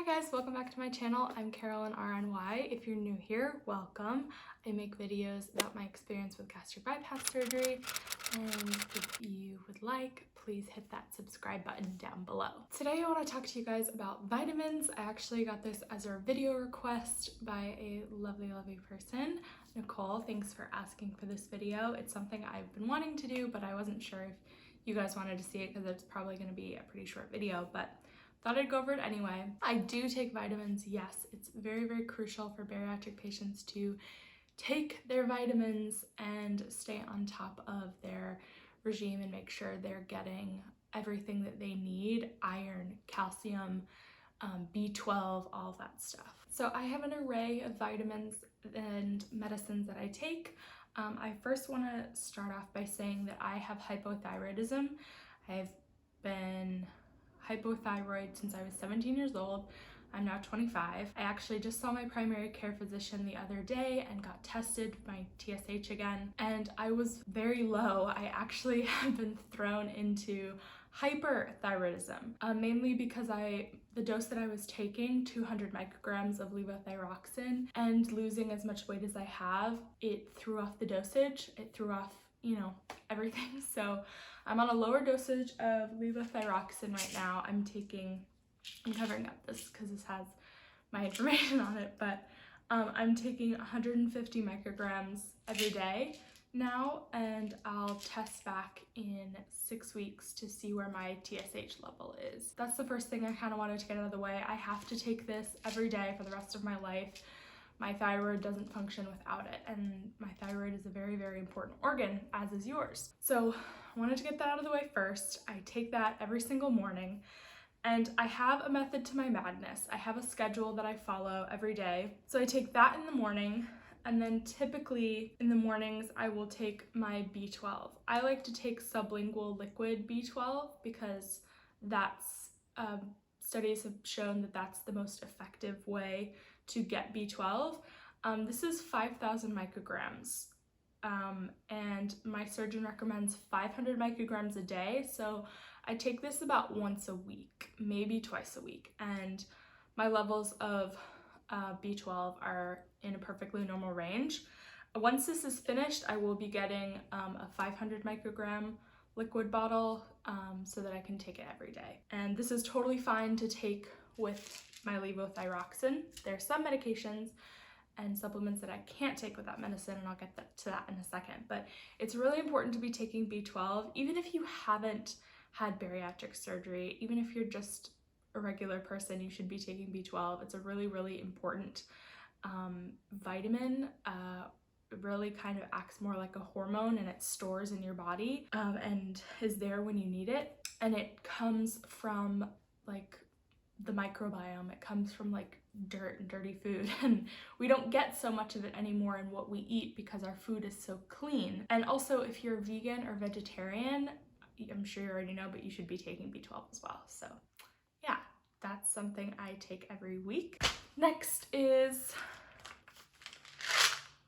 guys, welcome back to my channel. I'm Carolyn RNY. If you're new here, welcome. I make videos about my experience with gastric bypass surgery, and if you would like, please hit that subscribe button down below. Today I want to talk to you guys about vitamins. I actually got this as a video request by a lovely person. Nicole, thanks for asking for this video. It's something I've been wanting to do, but I wasn't sure if you guys wanted to see it because it's probably going to be a pretty short video, but thought I'd go over it anyway. I do take vitamins, yes. It's very crucial for bariatric patients to take their vitamins and stay on top of their regime and make sure they're getting everything that they need: iron, calcium, B12, all of that stuff. So I have an array of vitamins and medicines that I take. I first want to start off by saying that I have hypothyroidism. I've been hypothyroid since I was 17 years old. I'm now 25. I actually just saw my primary care physician the other day and got tested my TSH again, and I was very low. I actually have been thrown into hyperthyroidism, mainly because the dose that I was taking, 200 micrograms of levothyroxine, and losing as much weight as I have, it threw off the dosage. It threw off, everything. So I'm on a lower dosage of levothyroxine right now. I'm covering up this because this has my information on it, but I'm taking 150 micrograms every day now, and I'll test back in 6 weeks to see where my TSH level is. That's the first thing I kind of wanted to get out of the way. I have to take this every day for the rest of my life. My thyroid doesn't function without it, and my thyroid is a very important organ, as is yours. So I wanted to get that out of the way first. I take that every single morning, and I have a method to my madness. I have a schedule that I follow every day. So I take that in the morning, and then typically in the mornings I will take my B12. I like to take sublingual liquid B12 because studies have shown that that's the most effective way to get B12. This is 5,000 micrograms, and my surgeon recommends 500 micrograms a day, so I take this about once a week, maybe twice a week, and my levels of B12 are in a perfectly normal range. Once this is finished, I will be getting a 500 microgram liquid bottle so that I can take it every day. And this is totally fine to take with my levothyroxine. There are some medications and supplements that I can't take with that medicine, and I'll get to that in a second. But it's really important to be taking B12, even if you haven't had bariatric surgery. Even if you're just a regular person, you should be taking B12. It's a really important vitamin. It really kind of acts more like a hormone, and it stores in your body and is there when you need it. And it comes from like the microbiome. It comes from like dirt and dirty food, and we don't get so much of it anymore in what we eat because our food is so clean. And also, if you're vegan or vegetarian, I'm sure you already know, but you should be taking B12 as well. So yeah, that's something I take every week. Next is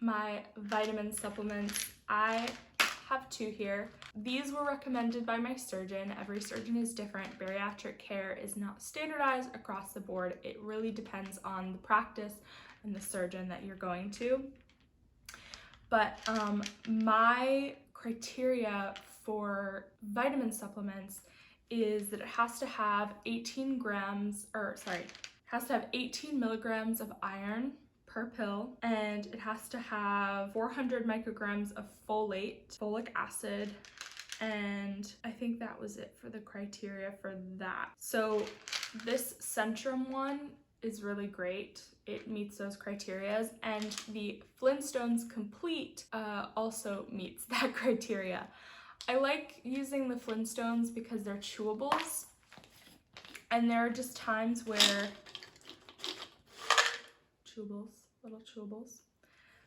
my vitamin supplements. I have two here. These were recommended by my surgeon. Every surgeon is different. Bariatric care is not standardized across the board. It really depends on the practice and the surgeon that you're going to. But my criteria for vitamin supplements is that it has to have 18 milligrams of iron per pill, and it has to have 400 micrograms of folic acid, and I think that was it for the criteria for that. So this Centrum one is really great. It meets those criterias, and the Flintstones Complete also meets that criteria. I like using the Flintstones because they're chewables, and there are just times where little chewables.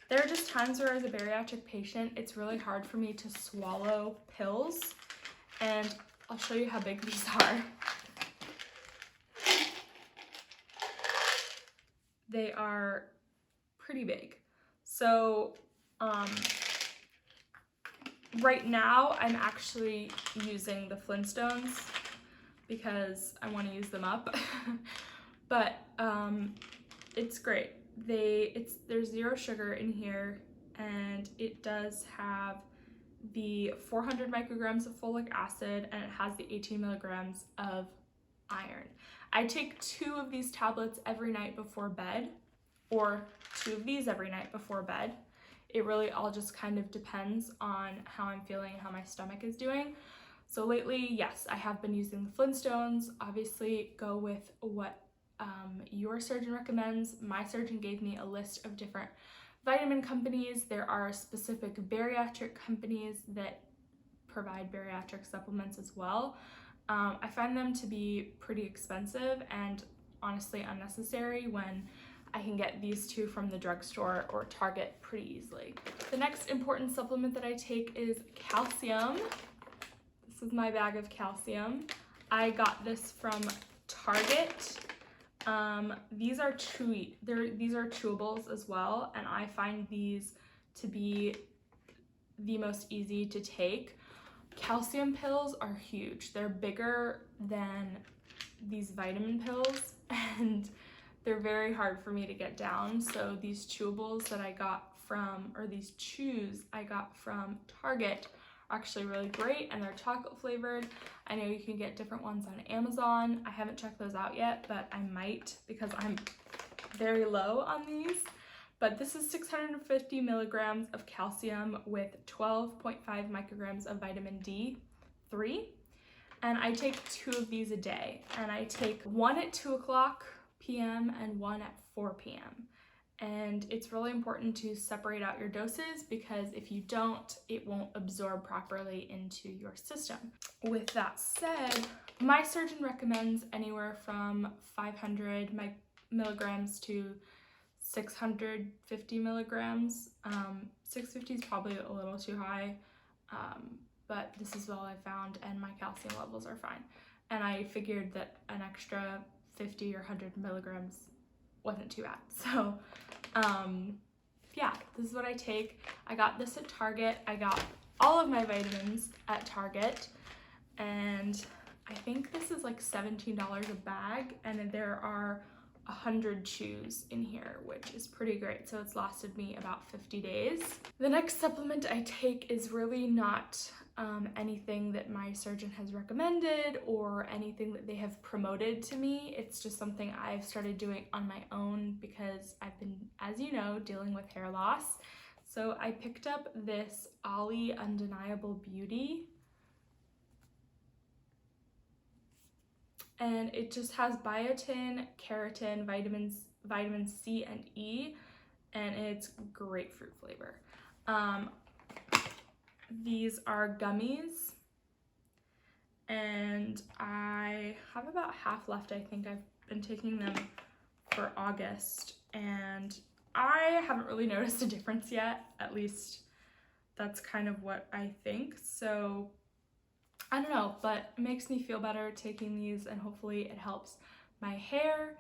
There are just times where, as a bariatric patient, it's really hard for me to swallow pills, and I'll show you how big these are. They are pretty big. So right now I'm actually using the Flintstones because I want to use them up. but it's great. There's 0 sugar in here, and it does have the 400 micrograms of folic acid, and it has the 18 milligrams of iron. I take 2 of these tablets every night before bed, or 2 of these every night before bed. It really all just kind of depends on how I'm feeling, how my stomach is doing. So lately, yes, I have been using the Flintstones. Obviously, go with what your surgeon recommends. My surgeon gave me a list of different vitamin companies. There are specific bariatric companies that provide bariatric supplements as well. I find them to be pretty expensive and honestly unnecessary when I can get these 2 from the drugstore or Target pretty easily. The next important supplement that I take is calcium. This is my bag of calcium. I got this from Target. These are chewables as well, and I find these to be the most easy to take. Calcium pills are huge. They're bigger than these vitamin pills, and they're very hard for me to get down. So these chewables that I got from, or these chews I got from Target, are actually really great, and they're chocolate flavored. I know you can get different ones on Amazon. I haven't checked those out yet, but I might because I'm very low on these. But this is 650 milligrams of calcium with 12.5 micrograms of vitamin D3. And I take 2 of these a day. And I take 1 at 2 o'clock p.m. and 1 at 4 p.m. And it's really important to separate out your doses, because if you don't, it won't absorb properly into your system. With that said, my surgeon recommends anywhere from 500 milligrams to 650 milligrams. 650 is probably a little too high, but this is all I found, and my calcium levels are fine. And I figured that an extra 50 or 100 milligrams wasn't too bad. So yeah, this is what I take. I got this at Target. I got all of my vitamins at Target, and I think this is like $17 a bag, and there are 100 chews in here, which is pretty great. So it's lasted me about 50 days. The next supplement I take is really not anything that my surgeon has recommended or anything that they have promoted to me. It's just something I've started doing on my own because I've been, as you know, dealing with hair loss. So I picked up this Ollie Undeniable Beauty, and it just has biotin, keratin, vitamin C and E, and it's grapefruit flavor. These are gummies, and I have about half left. I think I've been taking them for August, and I haven't really noticed a difference yet. At least that's kind of what I think. So I don't know, but it makes me feel better taking these, and hopefully it helps my hair.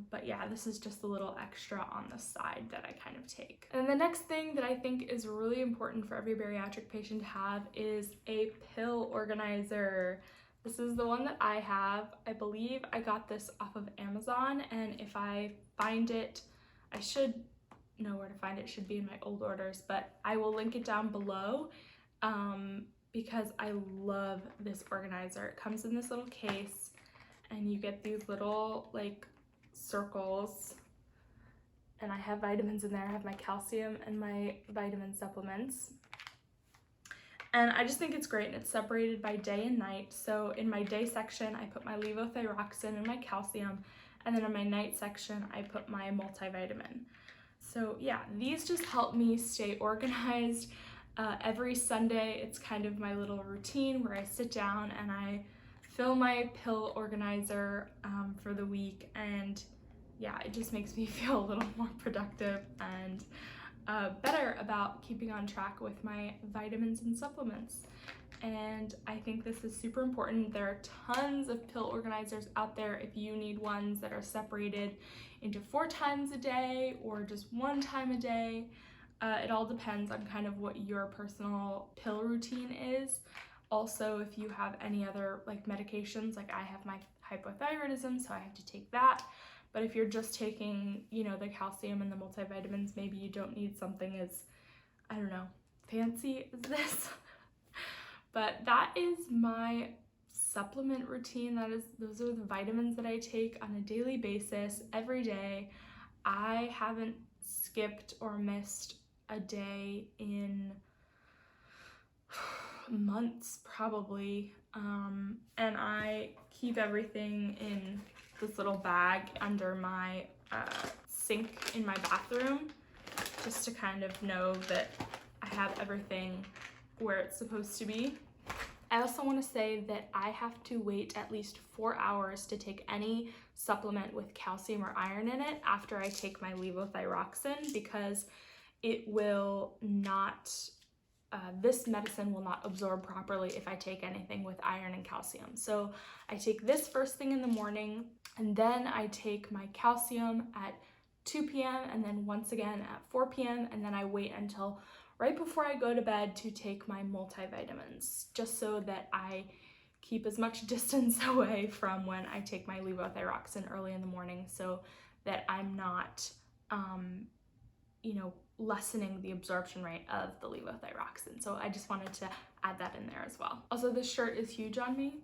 But yeah, this is just a little extra on the side that I kind of take. And the next thing that I think is really important for every bariatric patient to have is a pill organizer. This is the one that I have. I believe I got this off of Amazon, and if I find it, I should know where to find it. It should be in my old orders, but I will link it down below. Because I love this organizer. It comes in this little case, and you get these little like circles, and I have vitamins in there. I have my calcium and my vitamin supplements, and I just think it's great, and it's separated by day and night. So in my day section, I put my levothyroxine and my calcium, and then in my night section, I put my multivitamin. So yeah, these just help me stay organized. Every Sunday, it's kind of my little routine where I sit down and I fill my pill organizer for the week, and yeah, it just makes me feel a little more productive and better about keeping on track with my vitamins and supplements. And I think this is super important. There are tons of pill organizers out there if you need ones that are separated into 4 times a day or just 1 time a day. It all depends on kind of what your personal pill routine is. Also, if you have any other like medications, like I have my hypothyroidism, so I have to take that. But if you're just taking, you know, the calcium and the multivitamins, maybe you don't need something as, I don't know, fancy as this. But that is my supplement routine. Those are the vitamins that I take on a daily basis every day. I haven't skipped or missed a day in months probably, and I keep everything in this little bag under my sink in my bathroom, just to kind of know that I have everything where it's supposed to be. I also want to say that I have to wait at least 4 hours to take any supplement with calcium or iron in it after I take my levothyroxine, because it will not, this medicine will not absorb properly if I take anything with iron and calcium. So I take this first thing in the morning, and then I take my calcium at 2 p.m. and then once again at 4 p.m. and then I wait until right before I go to bed to take my multivitamins, just so that I keep as much distance away from when I take my levothyroxine early in the morning, so that I'm not, you know, lessening the absorption rate of the levothyroxine. So I just wanted to add that in there as well. Also, this shirt is huge on me.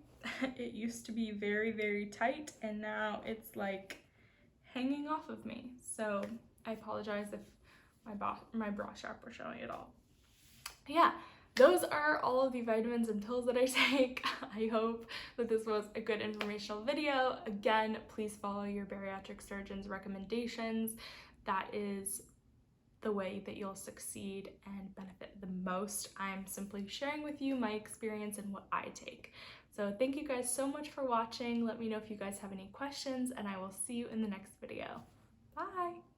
It used to be very, very tight, and now it's like hanging off of me. So I apologize if my bra strap were showing at all. Yeah, those are all of the vitamins and pills that I take. I hope that this was a good informational video. Again, please follow your bariatric surgeon's recommendations. That is the way that you'll succeed and benefit the most. I'm simply sharing with you my experience and what I take. So thank you guys so much for watching. Let me know if you guys have any questions, and I will see you in the next video. Bye!